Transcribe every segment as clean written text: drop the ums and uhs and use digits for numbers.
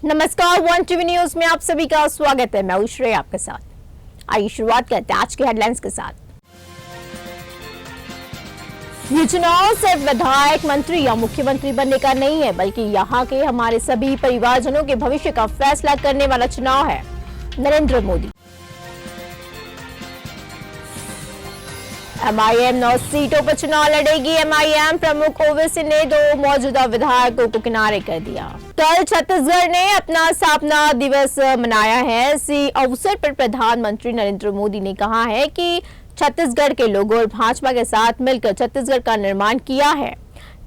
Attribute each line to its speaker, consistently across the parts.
Speaker 1: नमस्कार, one TV news में आप सभी का स्वागत है। मैं उश्रे आपके साथ। आइए शुरुआत करते हैं आज के हेडलाइंस के साथ। ये चुनाव सिर्फ विधायक, मंत्री या मुख्यमंत्री बनने का नहीं है, बल्कि यहाँ के हमारे सभी परिवारजनों के भविष्य का फैसला करने वाला चुनाव है। नरेंद्र मोदी। एमआईएम 9 सीटों पर चुनाव लड़ेगी। एमआईएम प्रमुख ओवैसी ने 2 मौजूदा विधायकों को किनारे कर दिया। कल छत्तीसगढ़ ने अपना स्थापना दिवस मनाया है। इसी अवसर पर प्रधानमंत्री नरेंद्र मोदी ने कहा है कि छत्तीसगढ़ के लोगों और भाजपा के साथ मिलकर छत्तीसगढ़ का निर्माण किया है।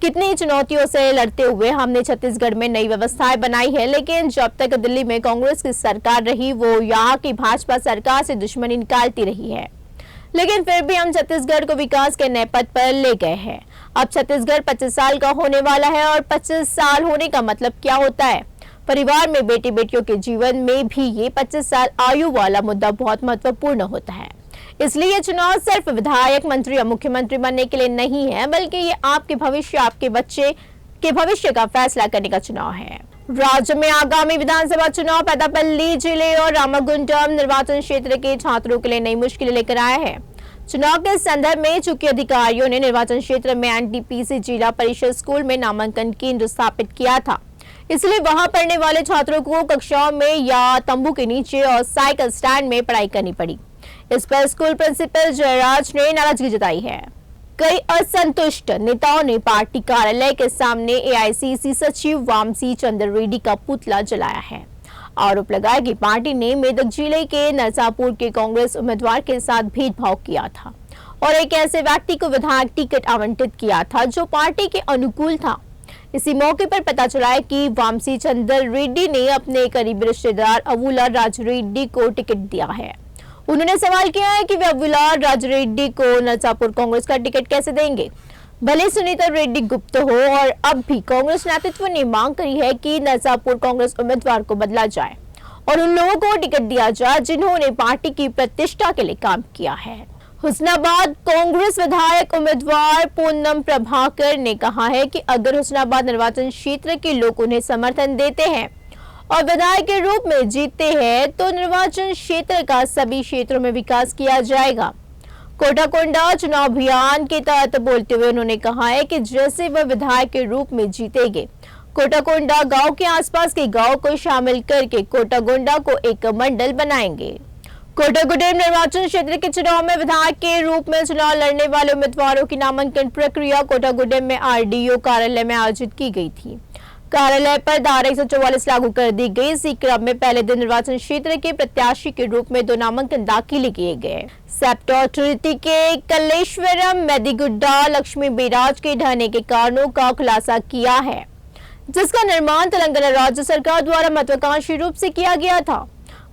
Speaker 1: कितनी चुनौतियों से लड़ते हुए हमने छत्तीसगढ़ में नई व्यवस्थाएं बनाई है, लेकिन जब तक दिल्ली में कांग्रेस की सरकार रही, वो यहाँ की भाजपा सरकार से दुश्मनी निकालती रही है। लेकिन फिर भी हम छत्तीसगढ़ को विकास के नए पथ पर ले गए हैं। अब छत्तीसगढ़ 25 साल का होने वाला है और 25 साल होने का मतलब क्या होता है? परिवार में बेटी बेटियों के जीवन में भी ये 25 साल आयु वाला मुद्दा बहुत महत्वपूर्ण होता है। इसलिए ये चुनाव सिर्फ विधायक, मंत्री या मुख्यमंत्री बनने के लिए नहीं है, बल्कि ये आपके भविष्य, आपके बच्चे के भविष्य का फैसला करने का चुनाव है। राज्य में आगामी विधानसभा चुनाव पेद्दापल्ली जिले और रामागुंडम निर्वाचन क्षेत्र के छात्रों के लिए नई मुश्किलें लेकर आया है। चुनाव के संदर्भ में चूंकि अधिकारियों ने निर्वाचन क्षेत्र में एनटीपीसी जिला परिषद स्कूल में नामांकन केंद्र स्थापित किया था, इसलिए वहां पढ़ने वाले छात्रों को कक्षाओं में या तंबू के नीचे और साइकिल स्टैंड में पढ़ाई करनी पड़ी। इस पर स्कूल प्रिंसिपल जयराज ने नाराजगी जताई है। कई असंतुष्ट नेताओं ने पार्टी कार्यालय के सामने एआईसीसी सचिव वामसी चंद्र रेड्डी का पुतला जलाया है। आरोप लगाया कि पार्टी ने मेदक जिले के नरसापुर के कांग्रेस उम्मीदवार के साथ भेदभाव किया था और एक ऐसे व्यक्ति को विधायक टिकट आवंटित किया था जो पार्टी के अनुकूल था। इसी मौके पर पता चला है कि वामसी चंद्र रेड्डी ने अपने करीबी रिश्तेदार अवुला राज रेड्डी को टिकट दिया है। उन्होंने सवाल किया है कि वे अवुला राज रेड्डी को नरसापुर कांग्रेस का टिकट कैसे देंगे, भले सुनीता रेड्डी गुप्त हो। और अब भी कांग्रेस नेतृत्व ने मांग करी है कि नरसापुर कांग्रेस उम्मीदवार को बदला जाए और उन लोगों को टिकट दिया जाए जिन्होंने पार्टी की प्रतिष्ठा के लिए काम किया है। हुस्नाबाद कांग्रेस विधायक उम्मीदवार पूनम प्रभाकर ने कहा है कि अगर हुस्नाबाद निर्वाचन क्षेत्र के लोग उन्हें समर्थन देते हैं और विधायक के रूप में जीतते हैं तो निर्वाचन क्षेत्र का सभी क्षेत्रों में विकास किया जाएगा। कोटाकोंडा चुनाव अभियान के तहत बोलते हुए उन्होंने कहा है कि जैसे वह विधायक के रूप में जीतेंगे, कोटाकोंडा गांव के आसपास के गांव को शामिल करके कोटाकोंडा को एक मंडल बनाएंगे। कोटागुडेम निर्वाचन क्षेत्र के चुनाव में विधायक के रूप में चुनाव लड़ने वाले उम्मीदवारों की नामांकन प्रक्रिया कोटागुडेम में आरडीओ कार्यालय में आयोजित की गई थी। कार्यालय पर धारा 144 लागू कर दी गई। इसी क्रम में पहले दिन निर्वाचन क्षेत्र के प्रत्याशी के रूप में 2 नामांकन दाखिल किए गए। सेप्टर ट्रिनिटी के कलेश्वरम, मेदिगुड्डा, लक्ष्मी बेराज के ढहने के कारणों का खुलासा किया है, जिसका निर्माण तेलंगाना राज्य सरकार द्वारा महत्वाकांक्षी रूप से किया गया था।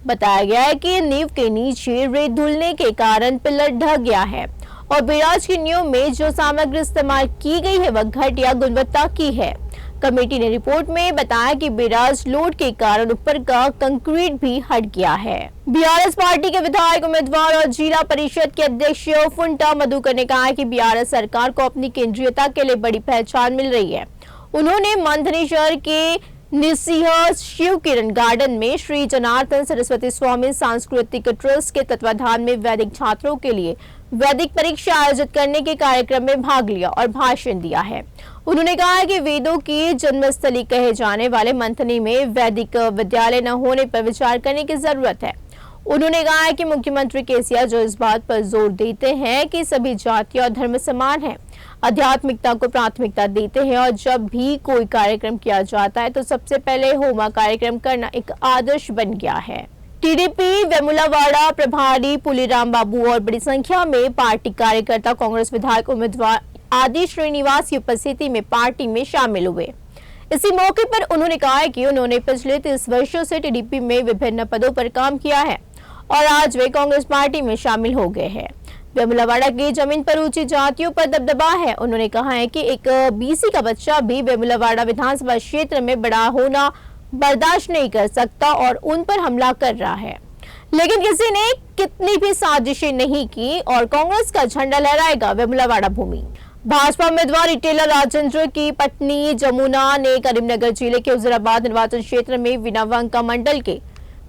Speaker 1: बताया गया है कि नींव के नीचे रेत धुलने के कारण पिलर ढह गया है और बेराज की नींव में जो सामग्री इस्तेमाल की गई है वह घटिया गुणवत्ता की है। कमेटी ने रिपोर्ट में बताया कि बेराज लोड के कारण ऊपर का कंक्रीट भी हट गया है। बीआरएस पार्टी के विधायक उम्मीदवार और जिला परिषद के अध्यक्ष फुंटा मधुकर ने कहा कि बीआरएस सरकार को अपनी केंद्रीयता के लिए बड़ी पहचान मिल रही है। उन्होंने मंथनी शहर के निसिंह शिव किरण गार्डन में श्री जनार्दन सरस्वती स्वामी सांस्कृतिक ट्रस्ट के तत्वाधान में वैदिक छात्रों के लिए वैदिक परीक्षा आयोजित करने के कार्यक्रम में भाग लिया और भाषण दिया है। उन्होंने कहा कि वेदों की जन्मस्थली कहे जाने वाले मंथनी में वैदिक विद्यालय न होने पर विचार करने की जरूरत है। उन्होंने कहा कि मुख्यमंत्री केसीआर जो इस बात पर जोर देते हैं कि सभी जाति और धर्म समान हैं, आध्यात्मिकता को प्राथमिकता देते हैं और जब भी कोई कार्यक्रम किया जाता है तो सबसे पहले होमा कार्यक्रम करना एक आदर्श बन गया है। टीडीपी वेमुलावाड़ा प्रभारी पुलीराम बाबू और बड़ी संख्या में पार्टी कार्यकर्ता, कांग्रेस विधायक उम्मीदवार आदि श्रीनिवास की उपस्थिति में पार्टी में शामिल हुए। इसी मौके पर उन्होंने कहा कि उन्होंने पिछले 30 वर्षों से टीडीपी में विभिन्न पदों पर काम किया है और आज वे कांग्रेस पार्टी में शामिल हो गए हैं। वेमुलावाड़ा की जमीन पर ऊंची जातियों पर दबदबा है। उन्होंने कहा है कि एक बीसी का बच्चा भी वेमुलावाड़ा विधानसभा क्षेत्र में बड़ा होना बर्दाश्त नहीं कर सकता और उन पर हमला कर रहा है, लेकिन किसी ने कितनी भी साजिशें नहीं की और कांग्रेस का झंडा लहराएगा वेमुलावाड़ा भूमि। भाजपा उम्मीदवार रिटेलर राजेंद्र की पत्नी जमुना ने करीमनगर जिले के हुजूराबाद निर्वाचन क्षेत्र में विनावंका मंडल के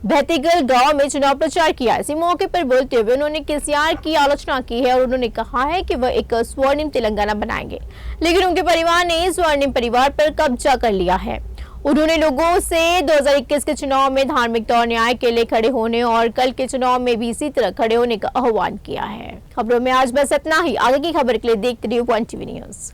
Speaker 1: भैतीगल गांव में चुनाव प्रचार किया। इसी मौके पर बोलते हुए उन्होंने केसीआर की आलोचना की है और उन्होंने कहा है कि वह एक स्वर्णिम तेलंगाना बनाएंगे, लेकिन उनके परिवार ने स्वर्णिम परिवार पर कब्जा कर लिया है। उन्होंने लोगों से 2021 के चुनाव में धार्मिकता और न्याय के लिए खड़े होने और कल के चुनाव में भी इसी तरह खड़े होने का आह्वान किया है। खबरों में आज बस इतना ही। आगे की खबर के लिए देखते रहिए वन टीवी न्यूज।